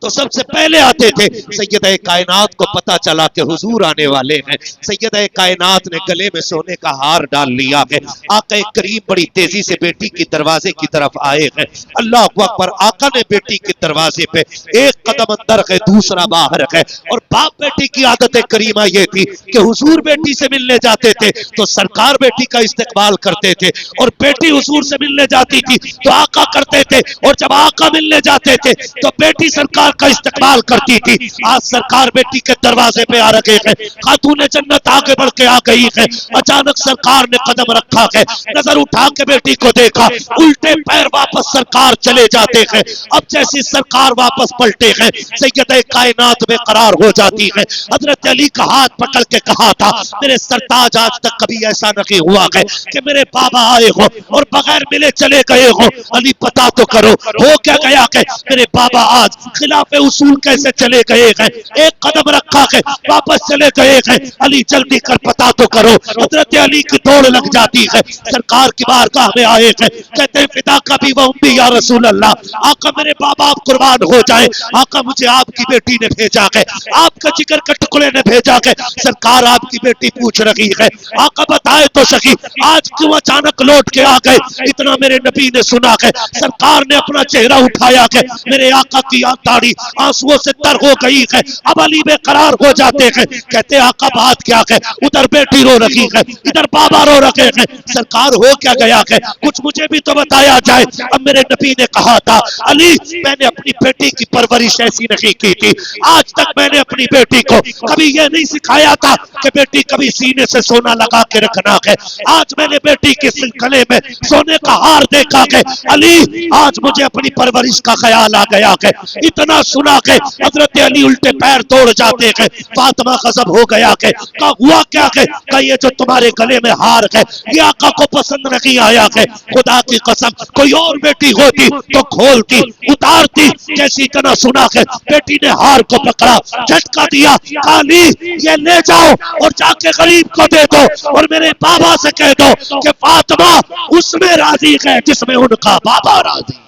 तो सबसे पहले आते थे। सैयद कायनात को पता चला कि हुजूर आने वाले हैं। सैयद कायनात ने गले में सोने का हार डाल लिया है। आका करीम बड़ी तेजी से बेटी की दरवाजे की तरफ आए हैं। अल्लाह अकबर, आका ने बेटी के दरवाजे पे एक कदम अंदर है, दूसरा बाहर है। और बाप बेटी की आदत करीमा ये थी कि हुजूर बेटी से मिलने जाते थे तो सरकार बेटी का इस्तकबाल करते थे, और बेटी हुजूर से मिलने जाती थी तो आका करते थे, और जब आका मिलने जाते थे तो बेटी सरकार का इस्तकबाल करती थी। आज सरकार बेटी के दरवाजे पे आ रखे हैं, खातून जन्नत आगे बढ़ के आ गई है। अचानक सरकार ने कदम रखा है, नजर उठा के बेटी को देखा, उल्टे पैर वापस सरकार चले जाते हैं। अब जैसी सरकार वापस पलटे हैं, सैयद कायनात में करार हो जाती है। हजरत अली का हाथ पकड़ के कहा था, मेरे सरताज आज तक कभी ऐसा नहीं हुआ है कि मेरे बाबा आए हो और बगैर मिले चले गए हो। अली पता तो करो हो क्या गया है, मेरे बाबा आज खिलाफ उसूल कैसे चले गए हैं, एक कदम रखा है वापस चले गए हैं। अली जल्दी कर पता तो करो। हजरत अली की दौड़ लग जाती है, सरकार की बारगाह में आए हैं, कहते हैं फिदा का भी वह उम्मी या रसूल अल्लाह, आका मेरे बाबा आप कुर्बान हो जाए, आका मुझे आपकी बेटी ने भेजा है, आपका जिगर के टुकड़े ने भेजा है। सरकार आपकी बेटी पूछ रही है, आका बताए तो सही आज क्यों अचानक लौट के आ गए, इतना मेरे नबी ने सुना है। सरकार ने अपना चेहरा उठाया है, मेरे आका की दाढ़ी आंसुओं से तर हो गई है। अब अली बेकरार हो जाते हैं, कहते आका बात क्या है, उधर बेटी रो रही है, इधर बाबा रो रखे हैं, सरकार हो क्या गया है, कुछ मुझे भी तो बताया जाए। अब मेरे नबी ने कहा था, अली मैंने अपनी बेटी की परवरिश ऐसी नहीं की थी, आज तक मैंने अपनी बेटी को कभी यह नहीं सिखाया था कि बेटी कभी सीने से सोना लगा के रखना है। आज मैंने बेटी के गले में सोने का हार देखा है। अली आज मुझे अपनी परवरिश का ख्याल आ गया है। इतना सुना के हजरत अली उल्टे पैर तोड़ जाते हैं। फातिमा गजब हो गया है। का हुआ क्या है? का ये जो तुम्हारे गले में हार है ये आका को पसंद नहीं आया है। खुदा की कसम कोई और बेटी होती तो खोलती उतारती। जैसी इतना सुना है बेटी ने हार को पकड़ा, झटका दिया, काली ये ले जाओ और जाके गरीब को दे दो और मेरे बाबा से कह दो कि फातिमा उसमें राजी है जिसमें उनका बाबा राजी है।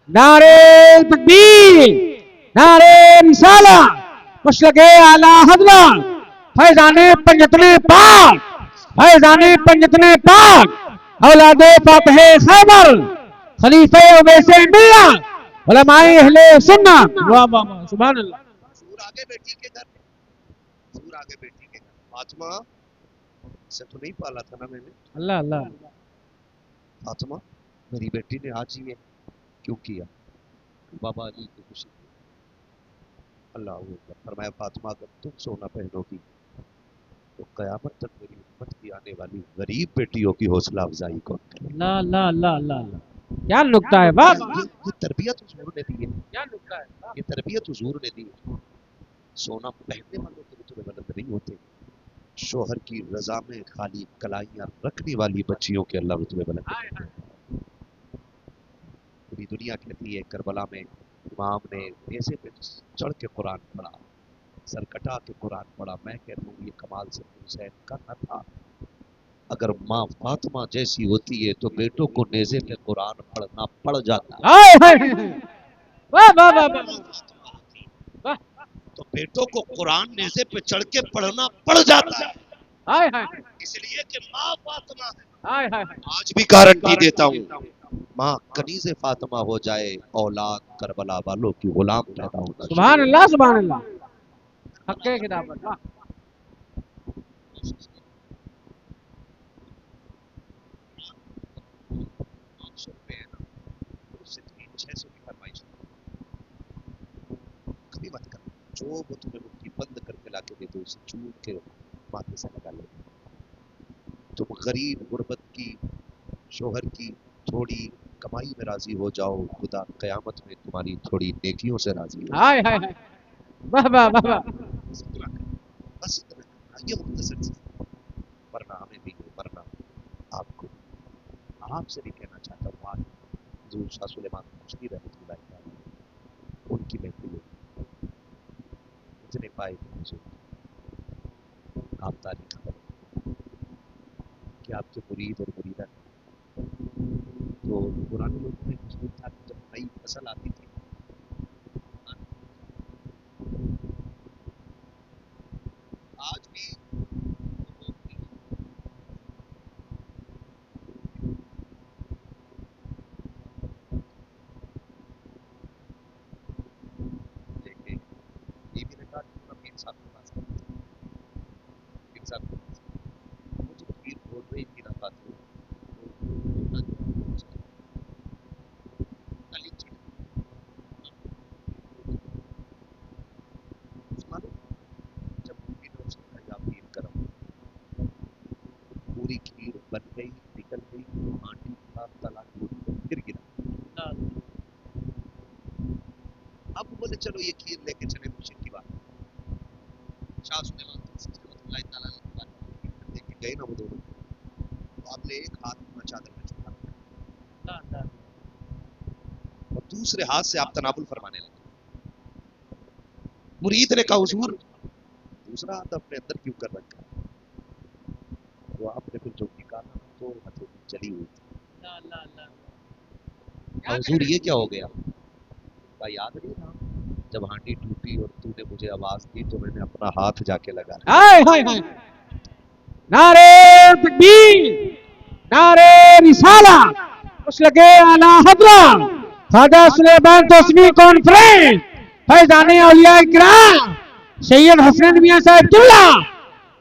नारे तकबीर, नारे रिसाला, मसलके आला हज़रत फैज़ाने पंजतने पाक, फैज़ाने पंजतने पाक, औलादे फातिहे खैबर, खलीफे उवैसे मिल्लत, उलमाए अहले सुन्नत। वाह वाह वाह, सुभान अल्लाह। सूर आगे बेटी के घर, सूर आगे बेटी के घर। फातिमा से तो नहीं पाला था ना मैंने। अल्लाह अल्लाह। फातिमा मेरी बेटी ने आज ये क्यों किया? बाबा अली की खुशी। अल्लाह अकबर। फरमाया फातिमा अगर तुम सोना पहनोगी तो कयामत तक मेरी उम्मत की आने वाली गरीब बेटियों की हौसला अफजाई कौन करे? अल्लाह अल्लाह अल्लाह अल्लाह। क्या नुक्ता है बाप, ये तरबियत हुजूर ने दी है। क्या नुक्ता है, ये तरबियत हुजूर ने दी है। सोना पहनने वालों के रुतबे बुलंद नहीं होते, शोहर की रजा में खाली कलाइयां रखने वाली बच्चियों के अल्लाह रुतबे बुलंद करते हैं। पूरी दुनिया कहती है करबला में इमाम ने ऐसे पे चढ़ के कुरान पढ़ा, सर कटा के कुरान पढ़ा। मैं कहता हूँ ये कमाल से हुसैन का न था। अगर माँ फातिमा जैसी होती है तो बेटों को नेज़े पे कुरान पढ़ना पड़ जाता है। वाह वाह वाह वाह। तो बेटों को कुरान नेज़े पे चढ़ के पढ़ना पड़ जाता है। हाय हाय, इसलिए कि माँ फातिमा है। हाय हाय। आज भी गारंटी देता हूँ, माँ कनीज़े फातिमा हो जाए औलाद करबला वालों की गुलाम पैदा होना। सुभान अल्लाह सुभान अल्लाह। हक़्क़े खिलाफत। वाह। कभी मत कर, जो वो तुम्हें मुट्ठी बंद करके लाके दे दो उसे चूम के माथे से लगा लो। तुम गरीब गुर्बत की शोहर की थोड़ी कमाई में राजी हो जाओ, खुदा कयामत में तुम्हारी थोड़ी नेकियों से राजी हो। हाय हाय हाय, वाह वाह वाह वाह। बस इतना ये मुख्तसर चीज़, वरना हमें भी वरना आपको आपसे भी कहना चाहता हूँ आज हुज़ूर शाह सुलेमान चिश्ती रहमतुल्लाह अलैह उनकी महफिल इतने पाए आप तारीख करें कि आपके मुरीद और मुरीदा तो पुराने लोगों में मशहूर था कि जब नई फसल आती थी आज भी ये भी रखा पीर साहब के पास पीर साहब के पास वो जो पीर बोल रही थी ना बात पूरी खीर बन गई, निकल गई, आंटी का तला टूट गया, फिर गिरा। अब बोले चलो ये खीर लेके चले, खुशी की बात। शाह सुलेमान लेके गए ना वो दोनों, तो आपने एक हाथ में चादर में छुपा और दूसरे हाथ से आप तनाबुल फरमाने लगे। मुरीद ने कहा हुजूर दूसरा हाथ अपने अंदर क्यों कर रखा? तो आपने फिर जो निकाला तो हथेली चली हुई थी। हुजूर ये क्या हो गया? का याद नहीं था जब हांडी टूटी और तूने मुझे आवाज दी तो मैंने अपना हाथ जाके लगा। हाय हाय हाय, नारे तकबीर, नारे रिसाला, मसलके आला हज़रत ख्वाजा सुलेमान तोसमी कॉन्फ्रेंस फैज़ाने औलिया किराम सैयद हसन मियां साहब किबला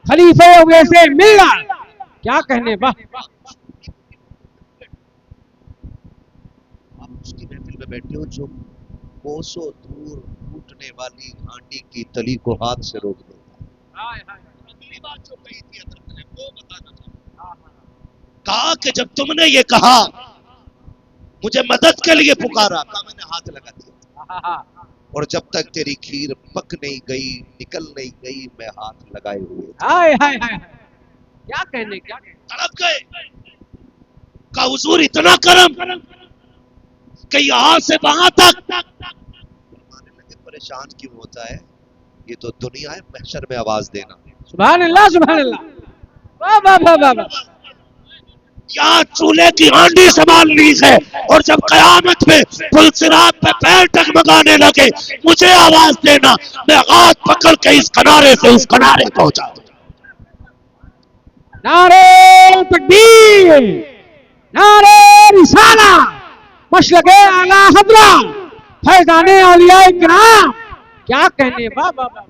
खलीफे उवैसे मिल्लत। क्या कहने, वाह। आप उसकी महफिल में बैठे हो जो कोसों दूर टूटने वाली हांडी की तली को हाथ से रोक देता। पहली बात जो कही थी हजरत ने वो बताना चाहता हूं। कहा कि जब तुमने ये कहा मुझे मदद के लिए पुकारा, कहा मैंने हाथ लगा दिया, और जब तक तेरी खीर पक नहीं गई, निकल नहीं गई, मैं हाथ लगाए हुए था। हाय हाय हाय, क्या कहने, क्या तड़प गए। का हुजूर इतना करम कि यहाँ से वहां तक। माने लगे परेशान क्यों होता है, ये तो दुनिया है, महशर में आवाज देना। सुभान अल्लाह, सुभान अल्लाह, वाह वाह वाह वाह वाह। यहाँ चूल्हे की हांडी संभालनी है, और जब कयामत में पुलसिरात पे पैर टगमगाने लगे, मुझे आवाज देना, मैं हाथ पकड़ के इस किनारे से उस किनारे पहुंचा दूं। नारे तकबीर, नारे रिसाला, मशलके आला हजरत, फैजाने औलिया किराम, क्या कहने, वाह वाह वाह।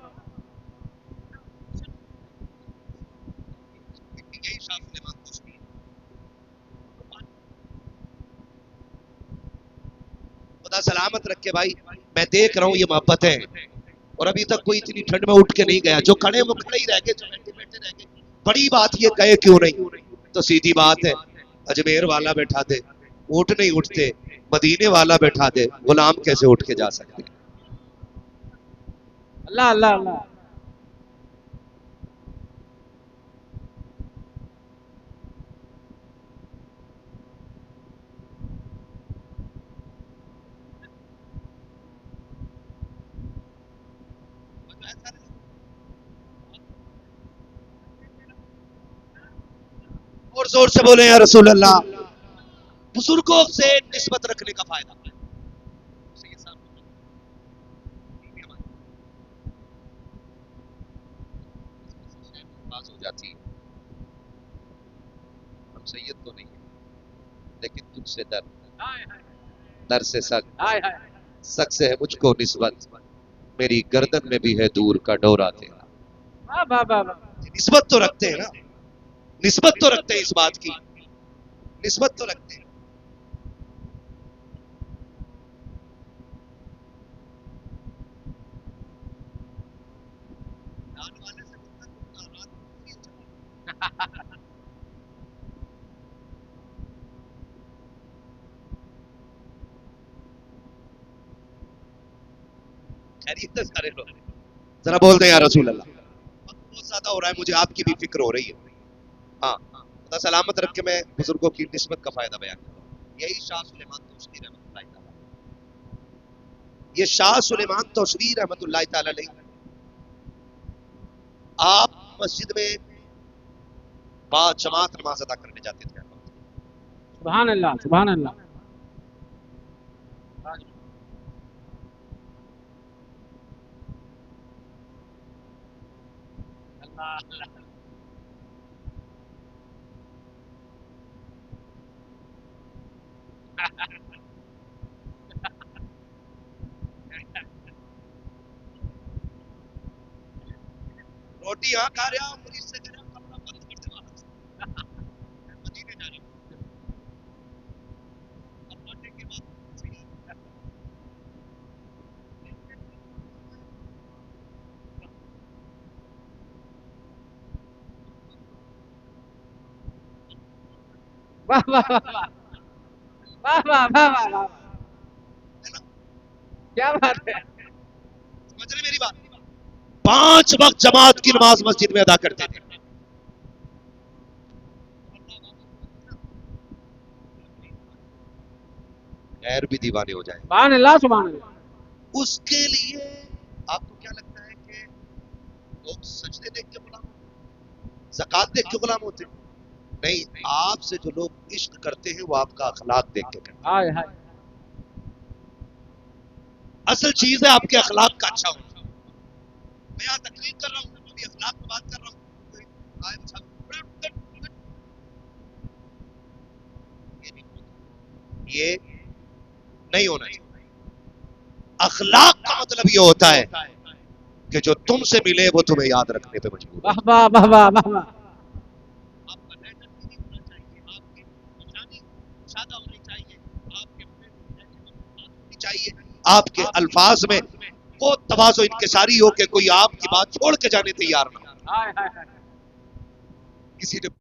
खुदा सलामत रखे भाई, मैं देख रहा हूँ ये मोहब्बतें हैं, और अभी तक कोई इतनी ठंड में उठ के नहीं गया। जो खड़े वो खड़े ही रह गए, जो बैठे बैठे रह गए। बड़ी बात ये कहे क्यों नहीं, तो सीधी बात है, अजमेर वाला बैठा दे, ऊँट नहीं उठते, मदीने वाला बैठा दे, गुलाम कैसे उठ के जा सकते। अल्लाह अल्लाह अल्लाह। और जोर से बोले या रसूल अल्लाह। बुजुर्गों से निस्बत रखने का फायदा हो जाती है। हम सैयद तो नहीं है, लेकिन तुझसे दर से सक से है मुझको निस्बत, मेरी गर्दन में भी है दूर का डोरा तेरा। वाह वाह वाह वाह। निस्बत तो रखते हैं ना, निस्बत तो रखते हैं, इस बात की निस्बत तो रखते हैं। खैरियत है सारे लोग, जरा बोल दे या रसूल अल्लाह। बहुत ज्यादा हो रहा है, मुझे आपकी भी फिक्र हो रही है। हाँ, खुदा सलामत रख के मैं बुजुर्गों की निस्बत का फायदा बयान करता हूँ। यही शाह सुलेमान तौसरी रहमतुल्लाह तआला, ये शाह सुलेमान तौसरी रहमतुल्लाह तआला अलैह, आप मस्जिद में बाद जमात नमाज अदा करने जाते थे। सुभान अल्लाह, सुभान अल्लाह। रोटी यहाँ खा रहा हूँ, मुरीद से कपड़ा बंद करते वहां मदीने जा रहा हूँ। अब लौटने के बाद वाह वाह वाह वाह वाह वाह वाह वाह, क्या बात है। समझ रहे मेरी बात। 5 वक्त जमात की नमाज मस्जिद में अदा करते थे। गैर भी दीवाने हो जाए। सुभान अल्लाह, सुभान अल्लाह। उसके लिए आपको क्या लगता है कि लोग सजदे देख के गुलाम, ज़कात देख के गुलाम होते? नहीं, आपसे जो लोग इश्क करते हैं वो आपका अखलाक देख के करते हैं। हाय हाय, असल चीज है आपके अखलाक का अच्छा होना। मैं यहाँ तकलीफ कर रहा हूँ, अभी अखलाक की बात कर रहा हूँ, ये नहीं होना चाहिए। अखलाक का मतलब ये होता है कि जो तुमसे मिले वो तुम्हें याद रखने पे मजबूर। वाह वाह वाह वाह वाह वाह। आपका लहजा नहीं होना चाहिए, आपकी निशानी सादा होनी चाहिए, आपके होनी चाहिए, आपके अल्फाज में वो तवाज़ो इनकिसारी हो कि कोई आपकी बात छोड़ के जाने तैयार ना हो। हाय हाय हाय, किसी ने